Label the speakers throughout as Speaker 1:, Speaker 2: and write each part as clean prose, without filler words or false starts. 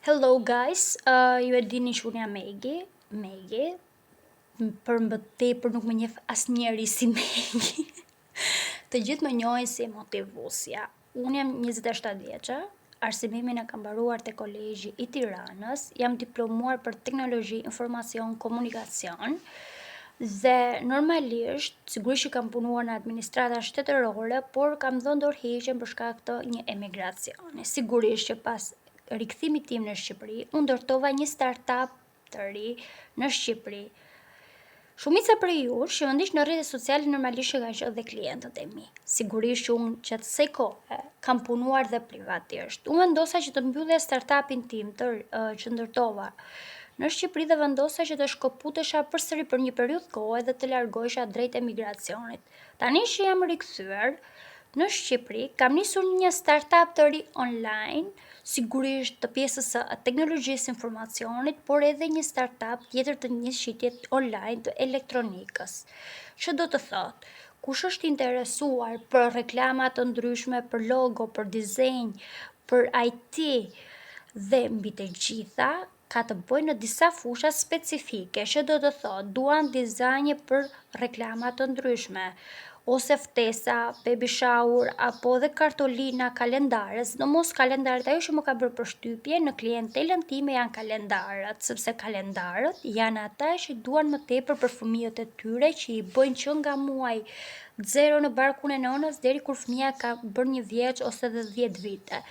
Speaker 1: Hello guys, ju e dini që unë jam Megi, për më tepër nuk më njeh asnjëri si Megi. Të gjithë më njohin si motivusja. Unë jam 27 vjeçë, arsimimin e kam mbaruar te Kolegji i Tiranës, jam diplomuar për teknologji, informacion, komunikacion. Dhe normalisht, sigurisht që kam punuar në administrata shtetërore, por kam dhënë dorëheqjen për shkak të një emigracioni. Sigurisht që pas rikthimit tim në Shqipëri, unë ndërtova një startup të ri në Shqipëri. Shumica prej jush që ndiq në rrjetet sociale normalisht që kanë qenë dhe klientët e mi. Sigurisht që unë që të sej kohë kam punuar dhe privatisht. Unë vendosa që të mbyllja startupin tim që ndërtova në Shqipëri dhe vendosa që të shkëputesha përsëri për një periudhë kohe dhe të largohesha drejt emigracionit. Tani që jam rikthyer në Shqipëri, kam nisur një startup të ri online, sigurisht të pjesës së teknologjisë informacionit, por edhe një startup tjetër të një shitje online të elektronikës. Që do të thotë, kush është interesuar për reklama të ndryshme, për logo, për dizenj, për IT dhe mbi të gjitha, ka të bëjë në disa fusha specifike, që do të thotë, duan dizajne për reklama të ndryshme, ose ftesa, baby shower, apo dhe kartolina, kalendare, sidomos kalendarët, ajo që më ka bërë përshtypje në klientelën time janë kalendarët, sepse kalendarët janë ata që duan më tepër për fëmijët e tyre që i bëjnë që nga muaj 0 në barkun e nënës deri kur fëmia ka bërë 1 vjeç ose dhe 10 vite.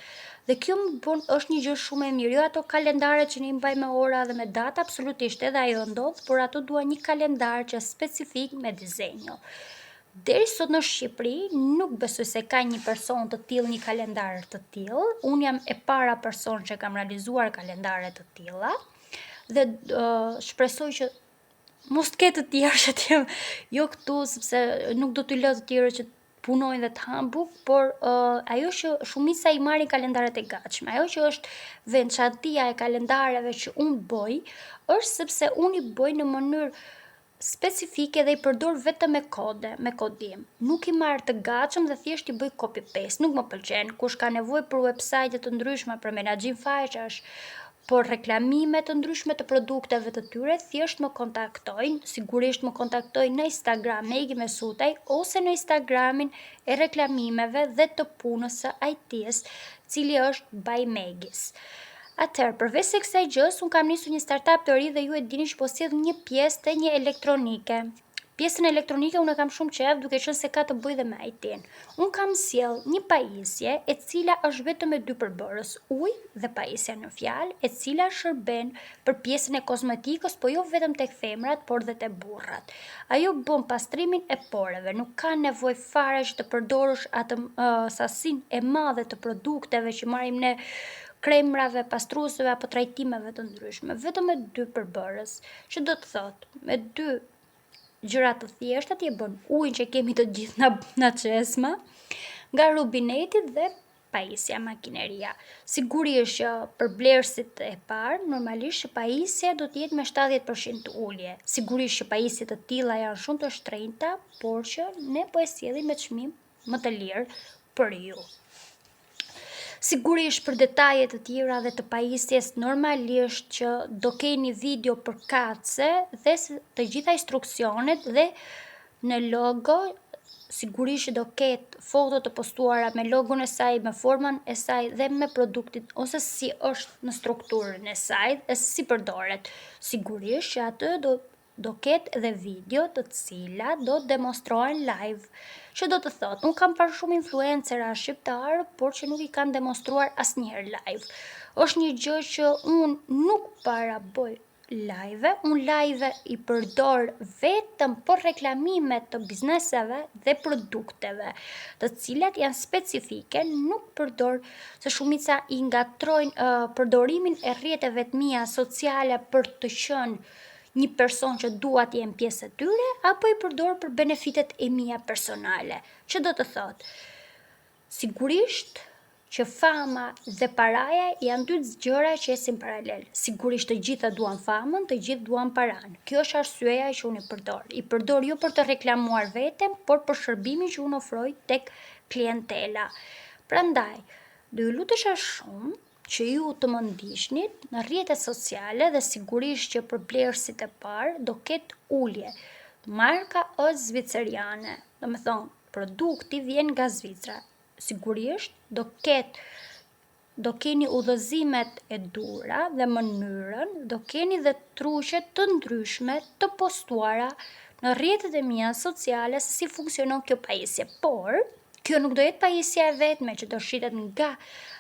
Speaker 1: Dhe kjo më bën është një gjë shumë e mirë, jo ato kalendare që ne i mbajmë me ora dhe me data, absolutisht edhe ajo ndodh, por ato duan një kalendar që është specifik me dizenjo. Deri sot në Shqipëri nuk besoj se ka një person të tillë një kalendar të tillë. Unë jam e para person që kam realizuar kalendare të tilla dhe shpresoj që mos të ketë të tjerë që të jem jo këtu sepse nuk do t'i lë të tjerë që punojnë dhe të hanë bukë, por ajo që shumica i marrin kalendaret e gatshme, ajo që është veçantia e kalendareve që unë bëj, është sepse unë i bëj në mënyrë specifike dhe i përdor vetëm me kode, me kodim. Nuk i marr të gatshëm dhe thjesht i bëj copy paste. Nuk më pëlqen. Kush ka nevojë për website të ndryshme, për menaxhim faqesh, por reklamime të ndryshme të produkteve të tyre, thjesht më kontaktojnë, sigurisht më kontaktojnë në Instagram, Megi Mesutaj, ose në Instagramin e reklamimeve dhe të punës së IT-s, cili është by Megis. Atëherë, përveç se kësaj gjës, unë kam nisur një startup të ri dhe ju e dini që po sjell një pjesë të një elektronike. Pjesën elektronike unë e kam shumë qejf duke qenë se ka të bëjë dhe me IT-n. Unë kam sjell një pajisje e cila është vetëm me 2 përbërës, ujë dhe pajisja në fjalë, e cila shërben për pjesën e kozmetikës, po jo vetëm tek femrat, por dhe te burrat. Ajo bën pastrimin e poreve, nuk ka nevojë fare që të përdorësh atë sasinë e madhe të produkteve që marrim ne kremrave, pastruesve apo trajtimeve të ndryshme, vetëm me 2 përbërës, që do të thotë, me 2 gjëra të thjeshta ti e bën ujin që kemi të gjithë na çesma, nga rubineti dhe pajisja makineria. Sigurisht që për blerësit e parë, normalisht që pajisja do të jetë me 70% ulje. Sigurisht që pajisjet të tilla janë shumë të shtrenjta, por që ne po e sjellim me çmim më të lirë për ju. Sigurisht për detaje të tjera dhe të pajisjes normalisht që do keni video përkatëse dhe të gjitha instruksionet dhe në logo sigurisht do ketë foto të postuara me logon e saj, me formën e saj dhe me produktin ose si është në strukturën e saj dhe si përdoret. Sigurisht që atë do ketë edhe video të cilat do demonstrohen live. Që do të thotë, unë kam parë shumë influencera shqiptarë, por që nuk i kanë demonstruar asnjëherë live. Është një gjë që unë nuk para bëj live, unë live i përdor vetëm për reklamimet të bizneseve dhe produkteve, të cilat janë specifike, nuk përdor se shumica i ngatrojnë përdorimin e rrjeteve të mia sociale për të qenë një person që dua të jem pjesë e tyre, apo i përdor për benefitet e mia personale. Që do të thotë, sigurisht që fama dhe paraja janë 2 gjëra që esin paralel. Sigurisht të gjitha duan famën, të gjithë duan paranë. Kjo është arsyeja që unë i përdor. I përdor jo për të reklamuar veten, por për shërbimin që unë ofroj tek klientela. Prandaj, do ju lutesha shumë që ju të më ndishnit në rrjetet sociale dhe sigurisht që për blerësit e parë do ketë ullje. Marka është zviceriane, do me thonë, produkti vjen nga Zvicra. Sigurisht do keni udhëzimet e dura dhe mënyrën, do keni dhe trushet të ndryshme të postuara në rrjetet e mia sociale se si funksionon kjo pajisje. Por, kjo nuk do jetë pajisja e vetme që do shitet nga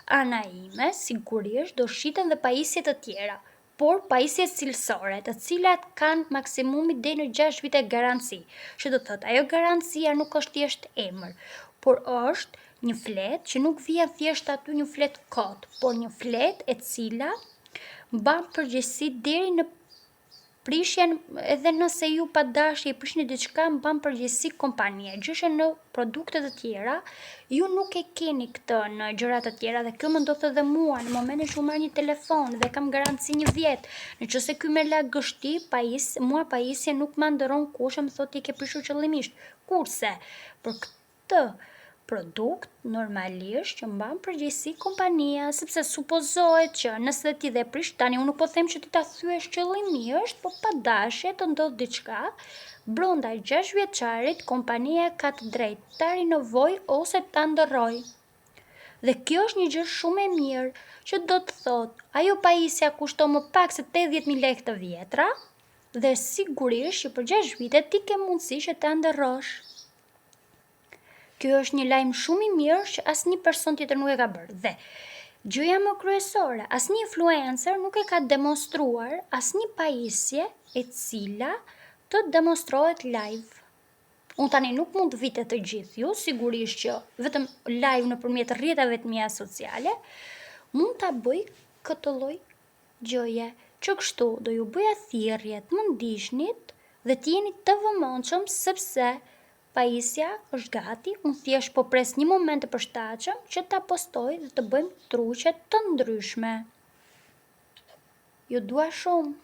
Speaker 1: ana ime, sigurisht do shiten dhe pajisje të tjera, por pajisje cilësore, të cilat kanë maksimumi deri në 6 vite garanci. Që do thotë, ajo garancia nuk është thjesht emër, por është një fletë që nuk vjen thjesht aty një fletë kot, por një fletë e cila mban përgjegjësi deri në prishjen, edhe nëse ju pa dashje i prishni diçka, mban përgjegjësi kompania. Gjyshe në produkte të tjera, ju nuk e keni këtë në gjërat të tjera dhe kjo më ndodh edhe mua në momentin që u marr një telefon dhe kam garanci 1 vjet. Nëse ky me la gështi, mua pajisje nuk më ndëron kush më thotë ti ke prishur qëllimisht. Kurse për këtë produkt normalisht që mban përgjegjësi kompania, sepse supozohet që nëse ti dhe prish, tani unë nuk po them që ti ta thyesh qëllimisht, po pa dashje të ndodh diçka, brenda 6 vjeçarit kompania ka të drejtë ta rinovoj ose ta ndërroj. Dhe kjo është një gjë shumë e mirë, që do të thotë, ajo pajisja kushton më pak se 80.000 lekë të vjetra, dhe sigurisht që për 6 vite ti ke mundësi që ta ndërrosh. Kjo është një lajm shumë i mirë që asnjë person tjetër nuk e ka bërë. Dhe gjëja më kryesore, asnjë influencer nuk e ka demonstruar asnjë pajisje e cila të demonstrohet live. Unë tani nuk mund të vite të gjithë ju, sigurisht që vetëm live nëpërmjet rrjeteve të mia sociale, mund ta bëj këtë lloj gjëje. Që kështu do ju bëja thirrje të më ndishnit dhe të jeni të vëmendshëm sepse pajisja është gati, unë thjesht po pres një moment të përshtatshëm që ta postoj dhe të bëjmë truqe të ndryshme. Ju dua shumë.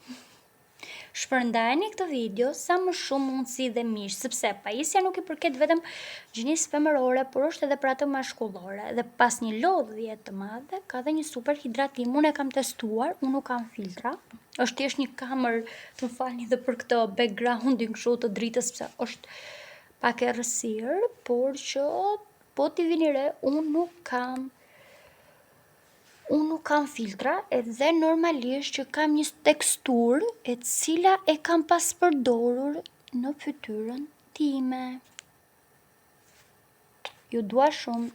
Speaker 1: Shpërndajeni këtë video sa më shumë mundësi dhe mish, sepse pajisja nuk i përket vetëm gjinisë femërore, por është edhe për atë mashkullore. Dhe pas një lodhje të madhe, ka dhe një super hidratim. Unë e kam testuar, unë nuk kam filtra. Është thjesht një kamër, të më falni dhe për këtë backgroundin kështu të dritës, sepse është pak e rësirë, por që po t'i vini re, unë nuk kam filtra, edhe normalisht që kam një teksturë e cila e kam pas përdorur në fytyrën time. Ju dua shumë.